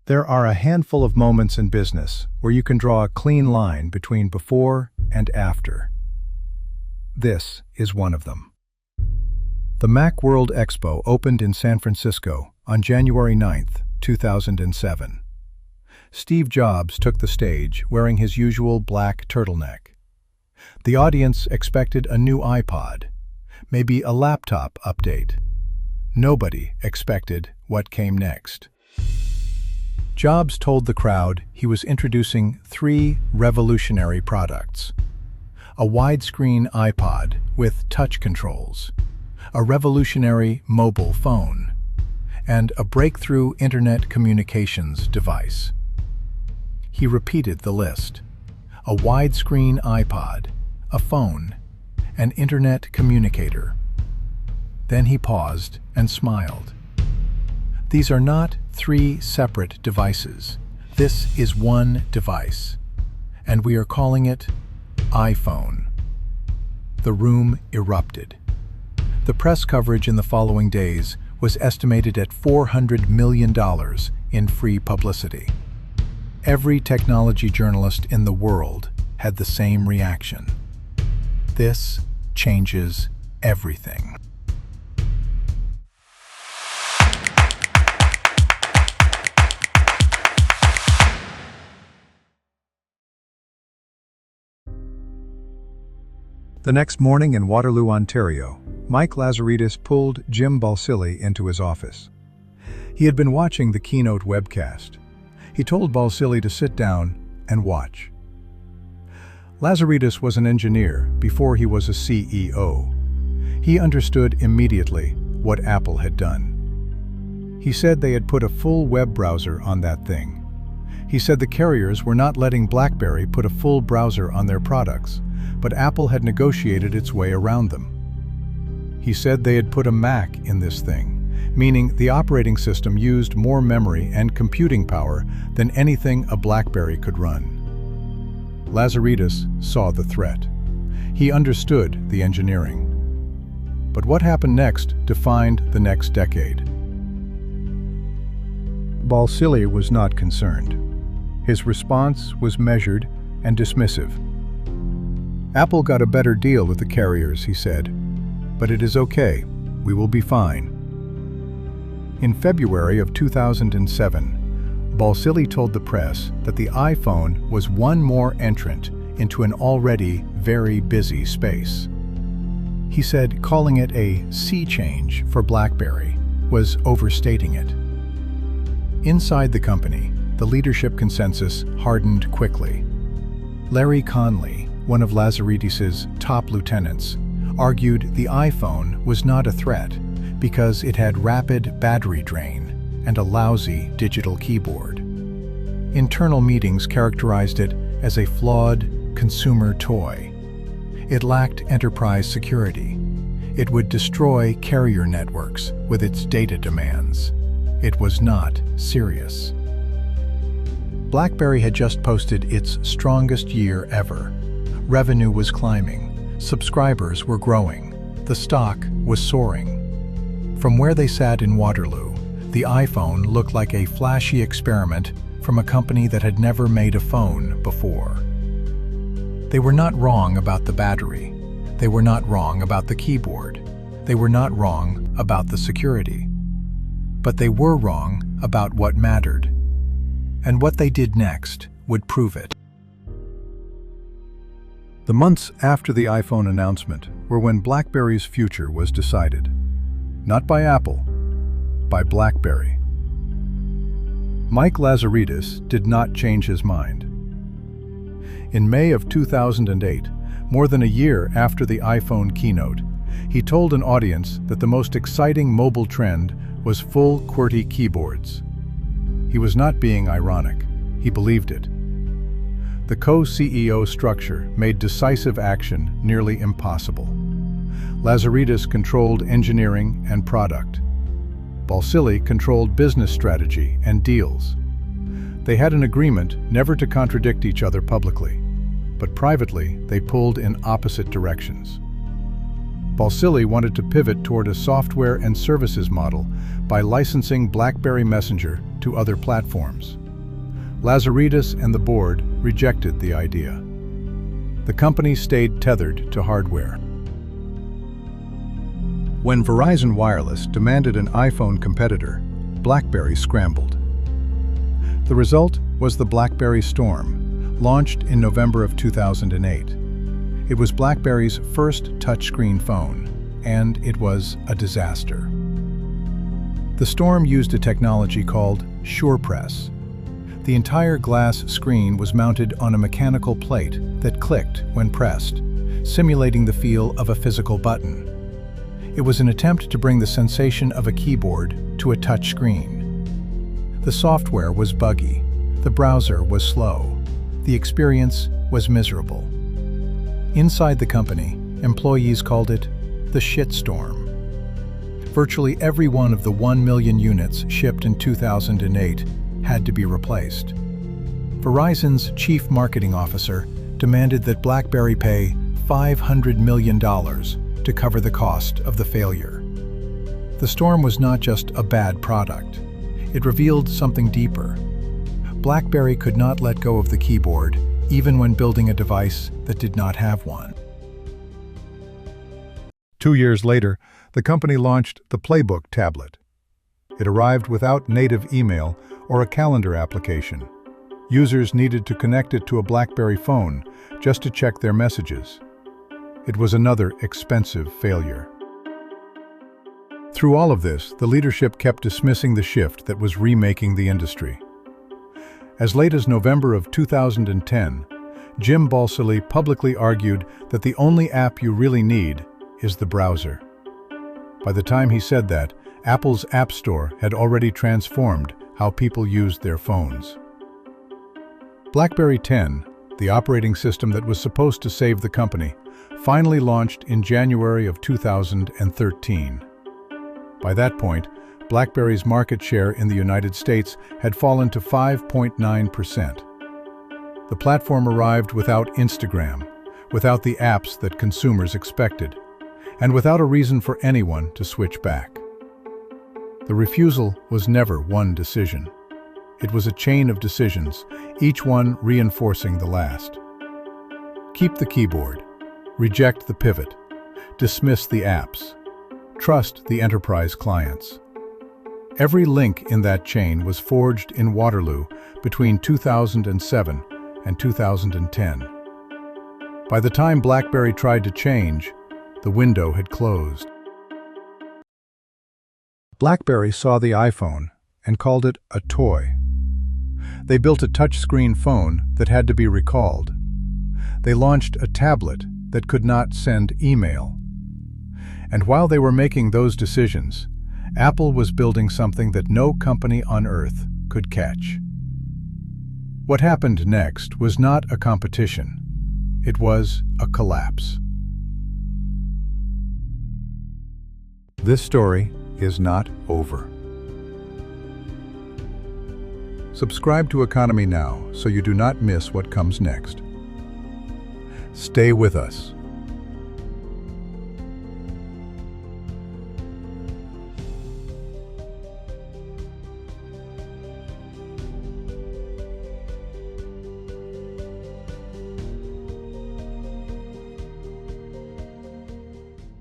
There are a handful of moments in business where you can draw a clean line between before and after. This is one of them. The Macworld Expo opened in San Francisco on January 9, 2007. Steve Jobs took the stage wearing his usual black turtleneck. The audience expected a new iPod, maybe a laptop update. Nobody expected what came next. Jobs told the crowd he was introducing 3 revolutionary products: a widescreen iPod with touch controls, a revolutionary mobile phone, and a breakthrough internet communications device. He repeated the list: a widescreen iPod, a phone, an internet communicator. Then he paused and smiled. These are not 3 separate devices. This is one device, and we are calling it iPhone. The room erupted. The press coverage in the following days was estimated at $400 million in free publicity. Every technology journalist in the world had the same reaction. This changes everything. The next morning in Waterloo, Ontario, Mike Lazaridis pulled Jim Balsillie into his office. He had been watching the keynote webcast. He told Balsillie to sit down and watch. Lazaridis was an engineer before he was a CEO. He understood immediately what Apple had done. He said they had put a full web browser on that thing. He said the carriers were not letting BlackBerry put a full browser on their products, but Apple had negotiated its way around them. He said they had put a Mac in this thing, meaning the operating system used more memory and computing power than anything a BlackBerry could run. Lazaridis saw the threat. He understood the engineering. But what happened next defined the next decade. Balsillie was not concerned. His response was measured and dismissive. Apple got a better deal with the carriers, he said, but it is okay, we will be fine. In February of 2007, Balsillie told the press that the iPhone was one more entrant into an already very busy space. He said calling it a sea change for BlackBerry was overstating it. Inside the company, the leadership consensus hardened quickly. Larry Conley, one of Lazaridis's top lieutenants, argued the iPhone was not a threat because it had rapid battery drain and a lousy digital keyboard. Internal meetings characterized it as a flawed consumer toy. It lacked enterprise security. It would destroy carrier networks with its data demands. It was not serious. BlackBerry had just posted its strongest year ever. Revenue was climbing, subscribers were growing, the stock was soaring. From where they sat in Waterloo, the iPhone looked like a flashy experiment from a company that had never made a phone before. They were not wrong about the battery. They were not wrong about the keyboard. They were not wrong about the security. But they were wrong about what mattered. And what they did next would prove it. The months after the iPhone announcement were when BlackBerry's future was decided. Not by Apple, by BlackBerry. Mike Lazaridis did not change his mind. In May of 2008, more than a year after the iPhone keynote, he told an audience that the most exciting mobile trend was full QWERTY keyboards. He was not being ironic. He believed it. The co-CEO structure made decisive action nearly impossible. Lazaridis controlled engineering and product. Balsillie controlled business strategy and deals. They had an agreement never to contradict each other publicly, but privately they pulled in opposite directions. Balsillie wanted to pivot toward a software and services model by licensing BlackBerry Messenger to other platforms. Lazaridis and the board rejected the idea. The company stayed tethered to hardware. When Verizon Wireless demanded an iPhone competitor, BlackBerry scrambled. The result was the BlackBerry Storm, launched in November of 2008. It was BlackBerry's first touchscreen phone, and it was a disaster. The Storm used a technology called SurePress. The entire glass screen was mounted on a mechanical plate that clicked when pressed, simulating the feel of a physical button. It was an attempt to bring the sensation of a keyboard to a touch screen. The software was buggy, the browser was slow, the experience was miserable. Inside the company, employees called it the shitstorm. Virtually every one of the 1 million units shipped in 2008 had to be replaced. Verizon's chief marketing officer demanded that BlackBerry pay $500 million to cover the cost of the failure. The Storm was not just a bad product. It revealed something deeper. BlackBerry could not let go of the keyboard, even when building a device that did not have one. 2 years later, the company launched the PlayBook tablet. It arrived without native email or a calendar application. Users needed to connect it to a BlackBerry phone just to check their messages. It was another expensive failure. Through all of this, the leadership kept dismissing the shift that was remaking the industry. As late as November of 2010, Jim Balsillie publicly argued that the only app you really need is the browser. By the time he said that, Apple's App Store had already transformed how people used their phones. BlackBerry 10, the operating system that was supposed to save the company, finally launched in January of 2013. By that point, BlackBerry's market share in the United States had fallen to 5.9%. The platform arrived without Instagram, without the apps that consumers expected, and without a reason for anyone to switch back. The refusal was never one decision. It was a chain of decisions, each one reinforcing the last. Keep the keyboard, reject the pivot, dismiss the apps, trust the enterprise clients. Every link in that chain was forged in Waterloo between 2007 and 2010. By the time BlackBerry tried to change, the window had closed. BlackBerry saw the iPhone and called it a toy. They built a touchscreen phone that had to be recalled. They launched a tablet that could not send email. And while they were making those decisions, Apple was building something that no company on earth could catch. What happened next was not a competition. It was a collapse. This story is not over. Subscribe to Economy Now so you do not miss what comes next. Stay with us.